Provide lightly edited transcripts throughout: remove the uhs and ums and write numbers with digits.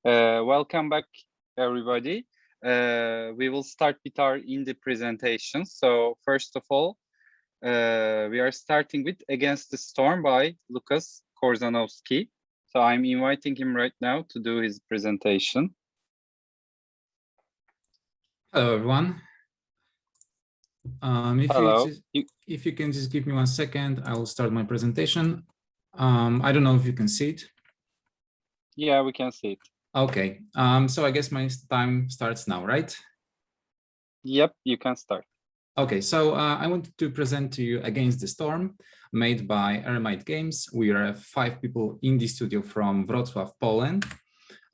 Welcome back, everybody. We will start with our Indıe presentation. So first of all, we are starting with Against the Storm by Lukas Corzanowski. So I'm inviting him right now to do his presentation. Hello, everyone. Hello. If you can just give me 1 second, I will start my presentation. I don't know if you can see it. Yeah, we can see it. Okay, so I guess my time starts now, right? Yep, you can start. Okay, so I wanted to present to you Against the Storm, made by Eremite Games. We are 5 people in the studio from Wrocław, Poland.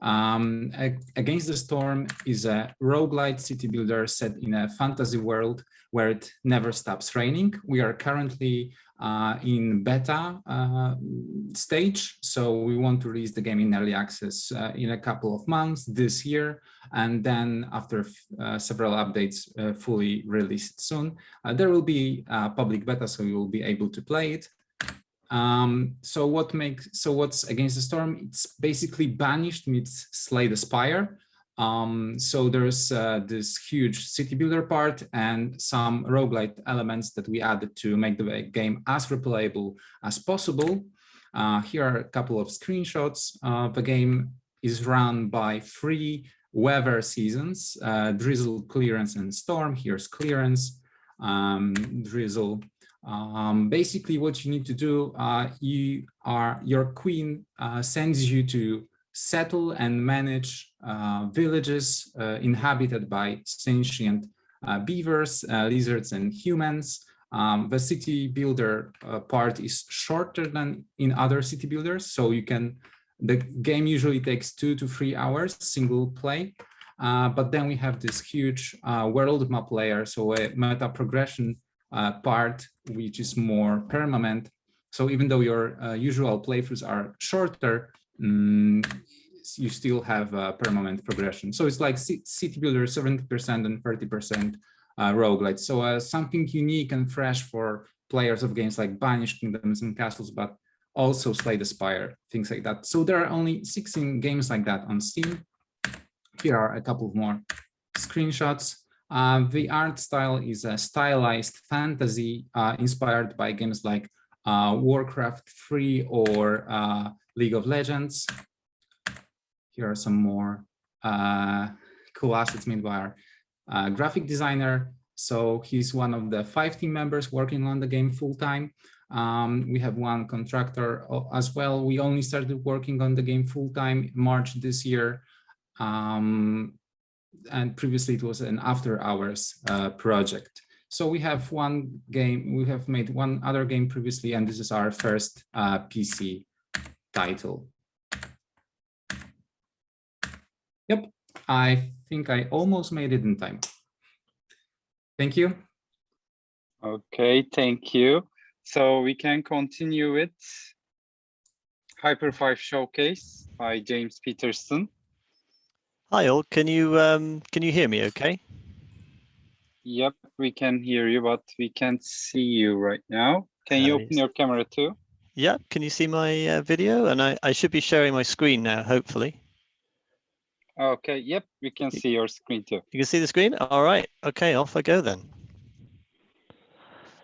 Against the Storm is a roguelite city builder set in a fantasy world where it never stops raining. We are currently in beta stage, so we want to release the game in early access in a couple of months this year, and then after several updates fully released soon. There will be public beta, so you will be able to play it. So what's Against the Storm? It's basically Banished meets Slay the Spire. So there's this huge city builder part and some roguelite elements that we added to make the game as replayable as possible. Here are a couple of screenshots. The game is run by 3 weather seasons: drizzle, clearance, and storm. Here's clearance, drizzle. Basically what you need to do, your queen sends you to settle and manage villages inhabited by sentient beavers, lizards, and humans. The city builder part is shorter than in other city builders, so the game usually takes 2 to 3 hours single play. But then we have this huge world map layer, so a meta progression part, which is more permanent. So even though your usual playthroughs are shorter, you still have permanent progression. So it's like city builder 70% and 30% roguelite. So something unique and fresh for players of games like Banished Kingdoms and Castles, but also Slay the Spire, things like that. So there are only 16 games like that on Steam. Here are a couple of more screenshots. The art style is a stylized fantasy inspired by games like Warcraft 3 or League of Legends. Here are some more cool assets made by our graphic designer. So he's one of the 5 team members working on the game full-time. We have 1 contractor as well. We only started working on the game full-time March this year. And previously it was an after hours project. So we have made 1 other game previously, and this is our first PC title. Yep, I think I almost made it in time. Thank you. Okay, thank you. So we can continue with Hyper 5 Showcase by James Peterson. Hi all, can you hear me okay? Yep, we can hear you, but we can't see you right now. Can you open your camera too? Yeah, can you see my video? And I should be sharing my screen now, hopefully. Okay, yep, we can see your screen too. You can see the screen? All right, okay, off I go then.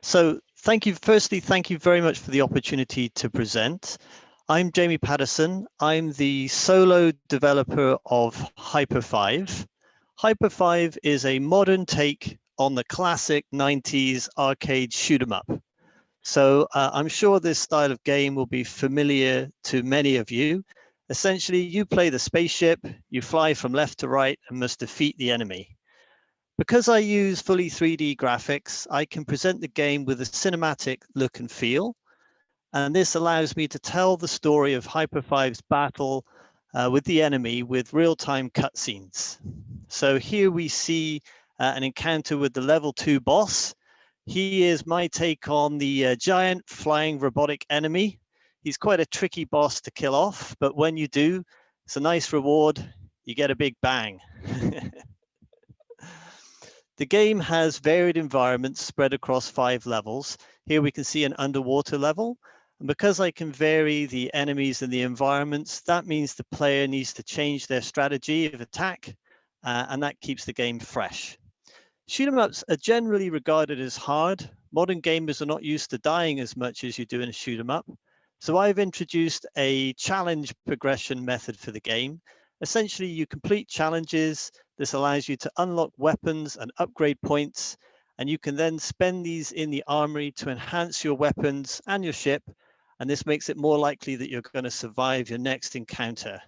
So firstly, thank you very much for the opportunity to present. I'm Jamie Patterson. I'm the solo developer of Hyper 5. Hyper 5 is a modern take on the classic 90s arcade shoot 'em up. So I'm sure this style of game will be familiar to many of you. Essentially, you play the spaceship, you fly from left to right and must defeat the enemy. Because I use fully 3D graphics, I can present the game with a cinematic look and feel. And this allows me to tell the story of Hyper 5's battle with the enemy with real-time cutscenes. So here we see an encounter with the level 2 boss. He is my take on the giant flying robotic enemy. He's quite a tricky boss to kill off, but when you do, it's a nice reward. You get a big bang. The game has varied environments spread across 5 levels. Here we can see an underwater level. And because I can vary the enemies and the environments, that means the player needs to change their strategy of attack, and that keeps the game fresh. Shoot 'em ups are generally regarded as hard. Modern gamers are not used to dying as much as you do in a shoot 'em up. So I've introduced a challenge progression method for the game. Essentially, you complete challenges. This allows you to unlock weapons and upgrade points, and you can then spend these in the armory to enhance your weapons and your ship. And this makes it more likely that you're going to survive your next encounter.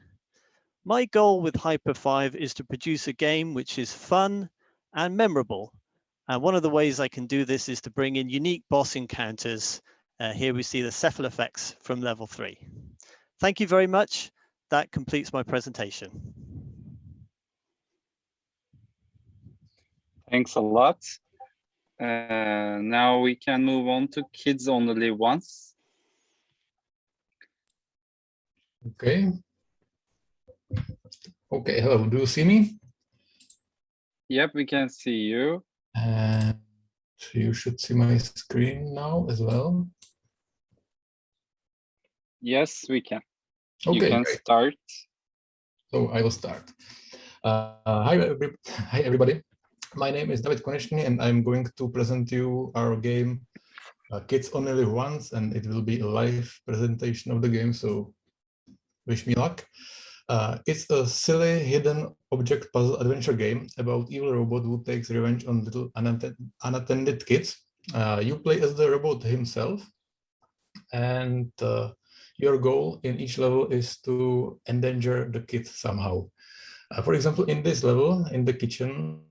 My goal with Hyper 5 is to produce a game which is fun and memorable. And one of the ways I can do this is to bring in unique boss encounters. Here we see the cephal effects from level 3. Thank you very much. That completes my presentation. Thanks a lot. Now we can move on to Kids Only Live Once. Okay. Okay, hello, do you see me? Yep, we can see you. And you should see my screen now as well. Yes, we can. Okay, You can great. start. So I will start. Hi everybody. My name is David Konečný and I'm going to present you our game Kids Only Live Once, and it will be a live presentation of the game, so wish me luck. It's a silly hidden object puzzle adventure game about evil robot who takes revenge on little unattended kids. You play as the robot himself, and your goal in each level is to endanger the kid somehow. For example, in this level, in the kitchen,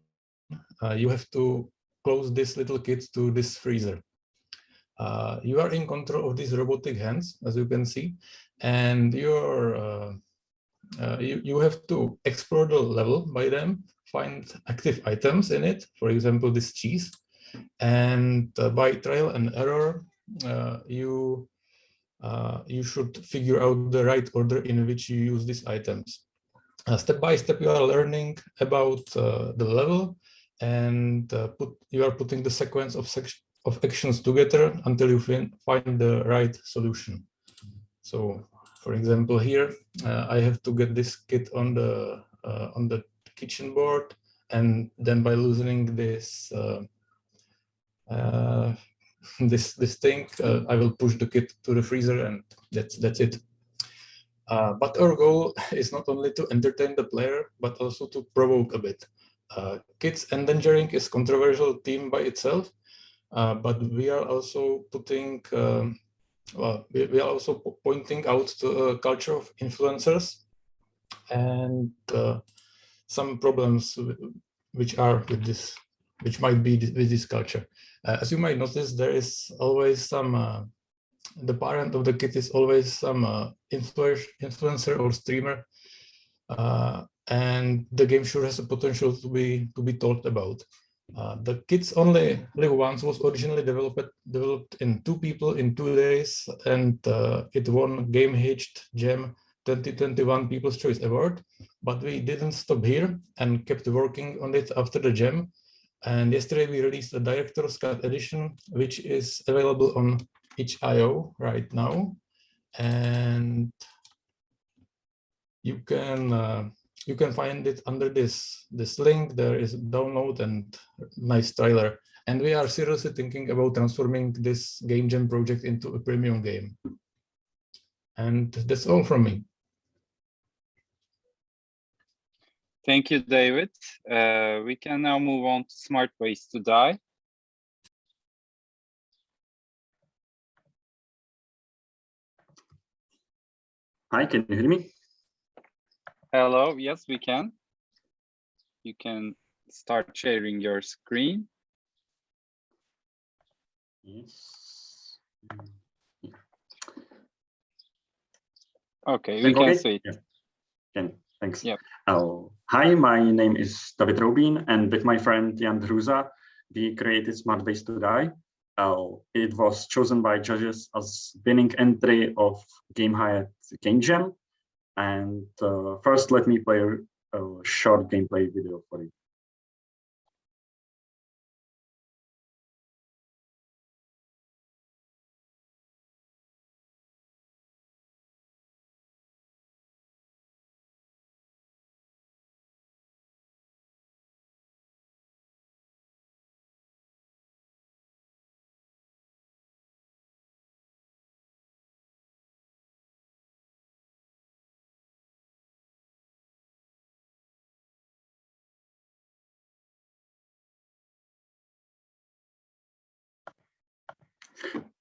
you have to close this little kid to this freezer. You are in control of these robotic hands, as you can see, and you have to explore the level by them, find active items in it, for example, this cheese, and by trial and error, you should figure out the right order in which you use these items. Step by step, you are learning about the level, and you are putting the sequence of actions together until you find the right solution. So, for example, here I have to get this kit on the kitchen board, and then by loosening this this thing, I will push the kit to the freezer, and that's it. But our goal is not only to entertain the player, but also to provoke a bit. Kids endangering is a controversial theme by itself, but we are also putting we are also pointing out to a culture of influencers and some problems which are with this, which might be with this culture. As you might notice, there is always some, the parent of the kid is always some influencer or streamer, and the game sure has a potential to be talked about. The Kids Only Live Once was originally developed in 2 people in 2 days, and it won Game Hitched Gem 2021 People's Choice Award. But we didn't stop here and kept working on it after the Gem. And yesterday we released a Director's Cut edition, which is available on itch.io right now. And you can find it under this link. There is download and nice trailer. And we are seriously thinking about transforming this Game Jam project into a premium game. And that's all from me. Thank you, David. We can now move on to Smart Ways to Die. Hi, can you hear me? Hello, yes, we can. You can start sharing your screen. Yes. Okay, we can see it. Yeah. Okay, thanks. Yep. Hi, my name is David Robin, and with my friend Jan Hruza, we created Smart Ways to Die. It was chosen by judges as winning entry of Game Hyatt Game Jam. And first, let me play a short gameplay video for you.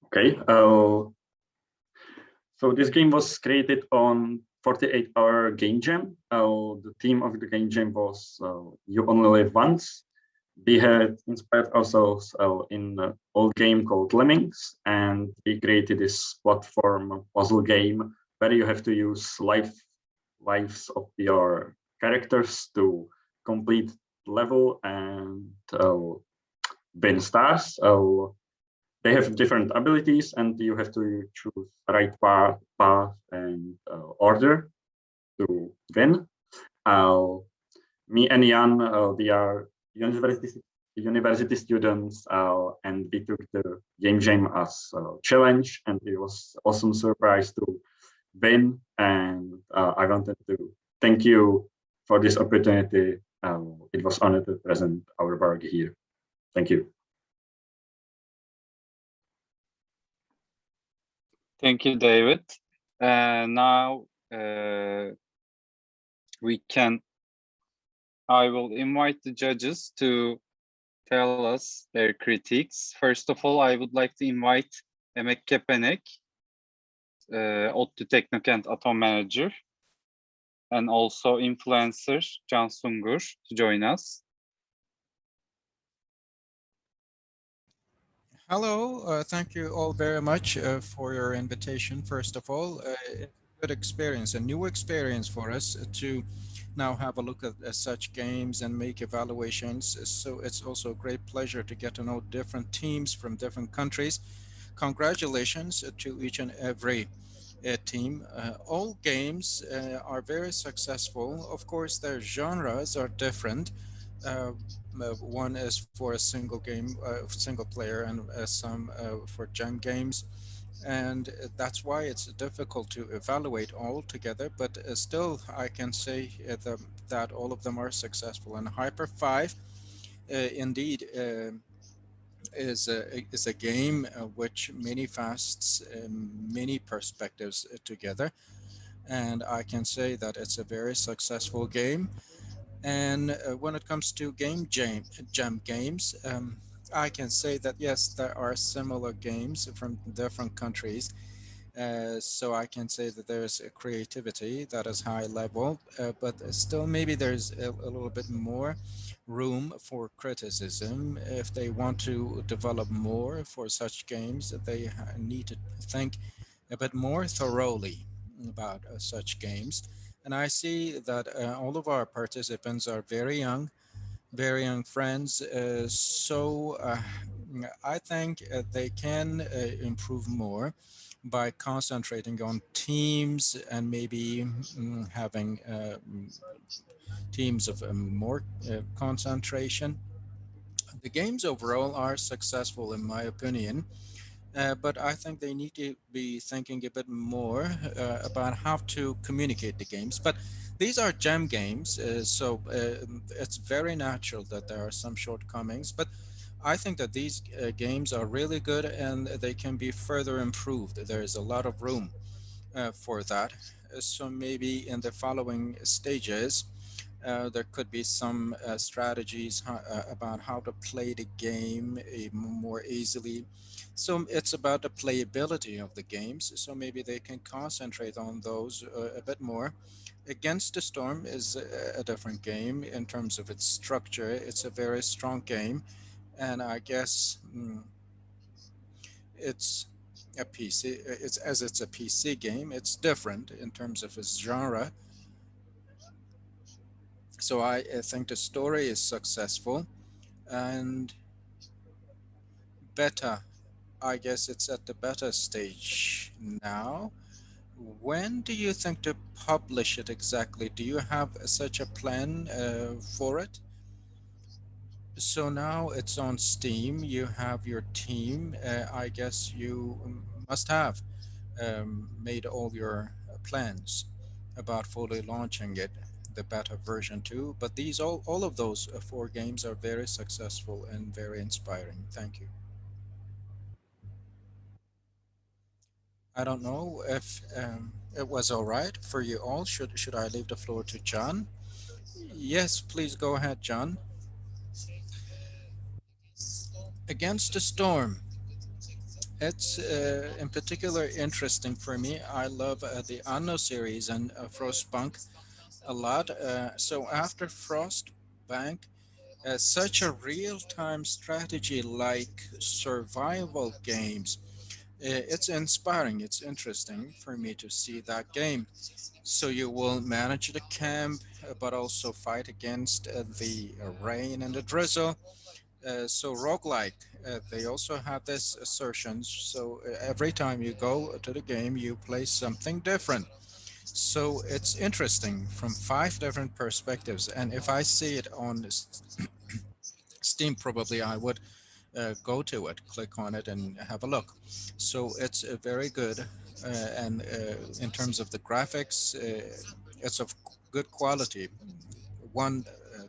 Okay. So this game was created on 48-hour game jam. The theme of the game jam was "You Only Live Once." We had inspired ourselves in an old game called Lemmings, and we created this platform puzzle game where you have to use lives of your characters to complete level and win stars. They have different abilities, and you have to choose the right path and order to win. Me and Jan, we are university students, and we took the game jam as a challenge, and it was awesome surprise to win. And I wanted to thank you for this opportunity. It was honored to present our work here. Thank you. Thank you, David. Now I will invite the judges to tell us their critiques. First of all, I would like to invite Emek Kepenek, ODTÜ Teknokent Atom Manager, and also influencer Can Sungur to join us. Hello, thank you all very much for your invitation. First of all, it's a good experience, a new experience for us to now have a look at such games and make evaluations. So it's also a great pleasure to get to know different teams from different countries. Congratulations to each and every team. All games are very successful. Of course, their genres are different. One is for a single game, single player, and some for jam games. And that's why it's difficult to evaluate all together, but still I can say that all of them are successful. And Hyper 5 indeed is a game which many fasts, many perspectives together. And I can say that it's a very successful game. And when it comes to jam games, I can say that yes, there are similar games from different countries. So I can say that there's a creativity that is high level, but still maybe there's a little bit more room for criticism. If they want to develop more for such games, they need to think a bit more thoroughly about such games. And I see that all of our participants are very young friends. I think they can improve more by concentrating on teams and maybe having teams of more concentration. The games overall are successful in my opinion. But I think they need to be thinking a bit more about how to communicate the games. But these are jam games, so it's very natural that there are some shortcomings. But I think that these games are really good and they can be further improved. There is a lot of room for that. So maybe in the following stages, there could be some strategies about how to play the game more easily. So it's about the playability of the games. So maybe they can concentrate on those a bit more. Against the Storm is a different game in terms of its structure. It's a very strong game. And I guess it's a PC, it's a PC game, it's different in terms of its genre. So I think the story is successful. And beta, I guess it's at the beta stage now. When do you think to publish it exactly? Do you have such a plan for it? So now it's on Steam, you have your team. I guess you must have made all your plans about fully launching it, the beta version 2. But these all of those 4 games are very successful and very inspiring. Thank you. I don't know if it was all right for you all. Should I leave the floor to John? Yes, please go ahead, John. Against the Storm. It's in particular interesting for me. I love the Anno series and Frostpunk a lot. So after Frostbank, such a real-time strategy like survival games, it's inspiring. It's interesting for me to see that game. So you will manage the camp, but also fight against the rain and the drizzle. So roguelike, they also have this assertions. So every time you go to the game, you play something different. So it's interesting from 5 different perspectives. And if I see it on Steam, probably I would go to it, click on it, and have a look. So it's very good. And in terms of the graphics, it's of good quality, one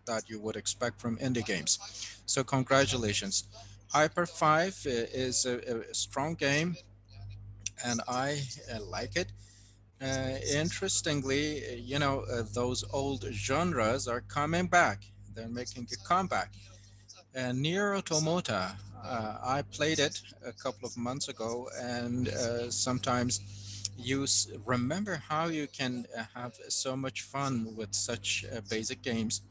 that you would expect from indie games. So congratulations. Hyper 5 is a strong game, and I like it. Interestingly, those old genres are coming back. They're making a comeback. Near Automata, I played it a couple of months ago, and sometimes remember how you can have so much fun with such basic games.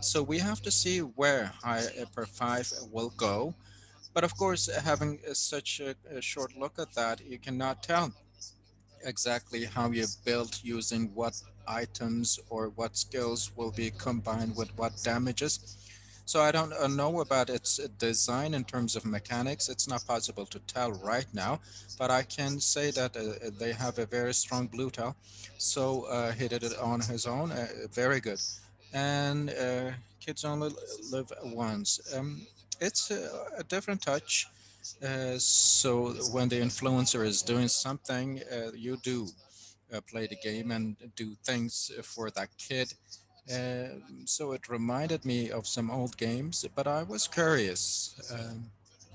So we have to see where Hyper 5 will go. But of course, having such a short look at that, you cannot tell exactly how you build using what items or what skills will be combined with what damages. So I don't know about its design in terms of mechanics. It's not possible to tell right now, but I can say that they have a very strong blue tail. So he did it on his own, very good. And kids only live once. It's a different touch. So when the influencer is doing something, you do play the game and do things for that kid. So it reminded me of some old games, but I was curious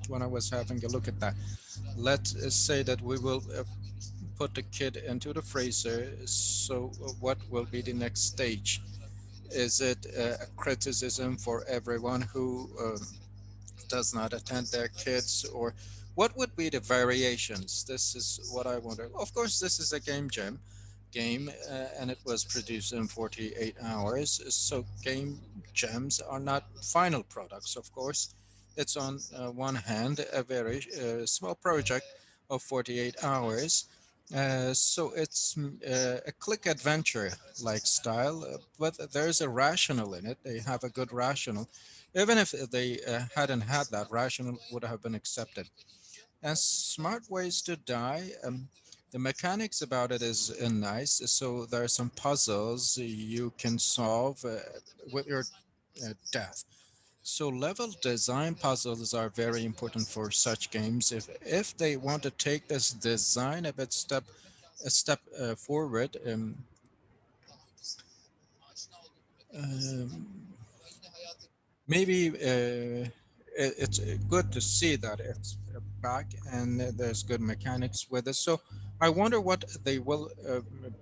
when I was having a look at that. Let's say that we will put the kid into the freezer. So what will be the next stage? Is it a criticism for everyone who does not attend their kids, or what would be the variations? This is what I wonder. Of course, this is a game, and it was produced in 48 hours. So game gems are not final products, of course. It's on one hand a very small project of 48 hours. So it's a click adventure like style, but there's a rational in it. They have a good rational. Even if they hadn't had that, rational would have been accepted. And smart ways to die. The mechanics about it is nice. So there are some puzzles you can solve with your death. So level design puzzles are very important for such games. If they want to take this design a step forward, um, maybe it's good to see that it's back and there's good mechanics with it. So I wonder what they will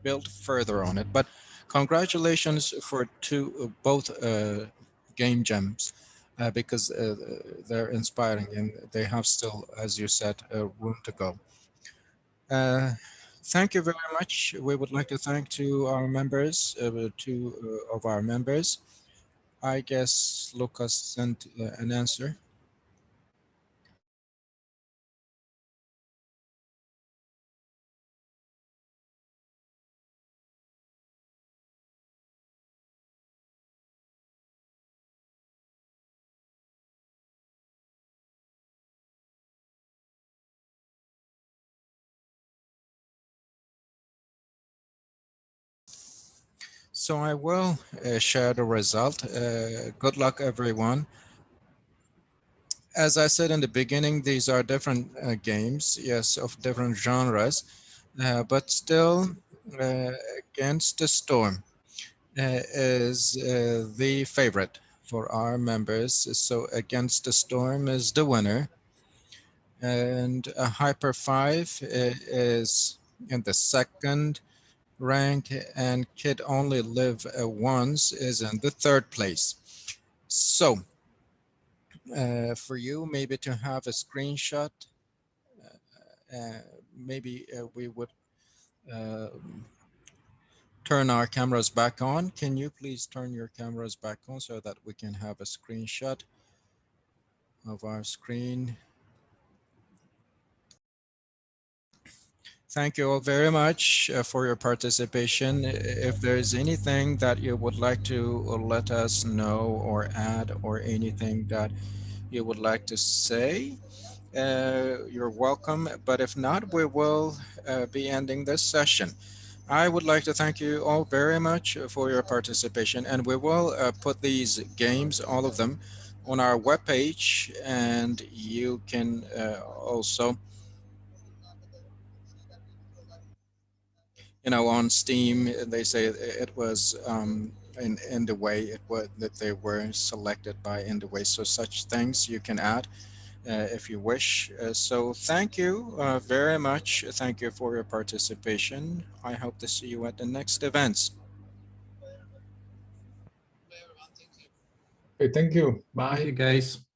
build further on it. But congratulations for both game gems because they're inspiring and they have still, as you said, room to go. Uh, Thank you very much. We would like to thank to our members, two of our members. I guess Lucas sent an answer. So I will share the result. Good luck, everyone. As I said in the beginning, these are different games, yes, of different genres, but still uh, Against the Storm is the favorite for our members. So Against the Storm is the winner. And Hyper 5 is in the second rank, and Kid Only Live Once is in the third place. So for you, maybe to have a screenshot maybe we would turn our cameras back on. Can you please turn your cameras back on so that we can have a screenshot of our screen? Thank you all very much for your participation. If there's anything that you would like to let us know or add, or anything that you would like to say, you're welcome. But if not, we will be ending this session. I would like to thank you all very much for your participation, and we will put these games, all of them, on our webpage, and you can also, on Steam, they say it was in Indıe it was that they were selected by Indıe. So such things you can add if you wish. So thank you very much. Thank you for your participation. I hope to see you at the next events. Okay, thank you. Bye. Thank you, guys.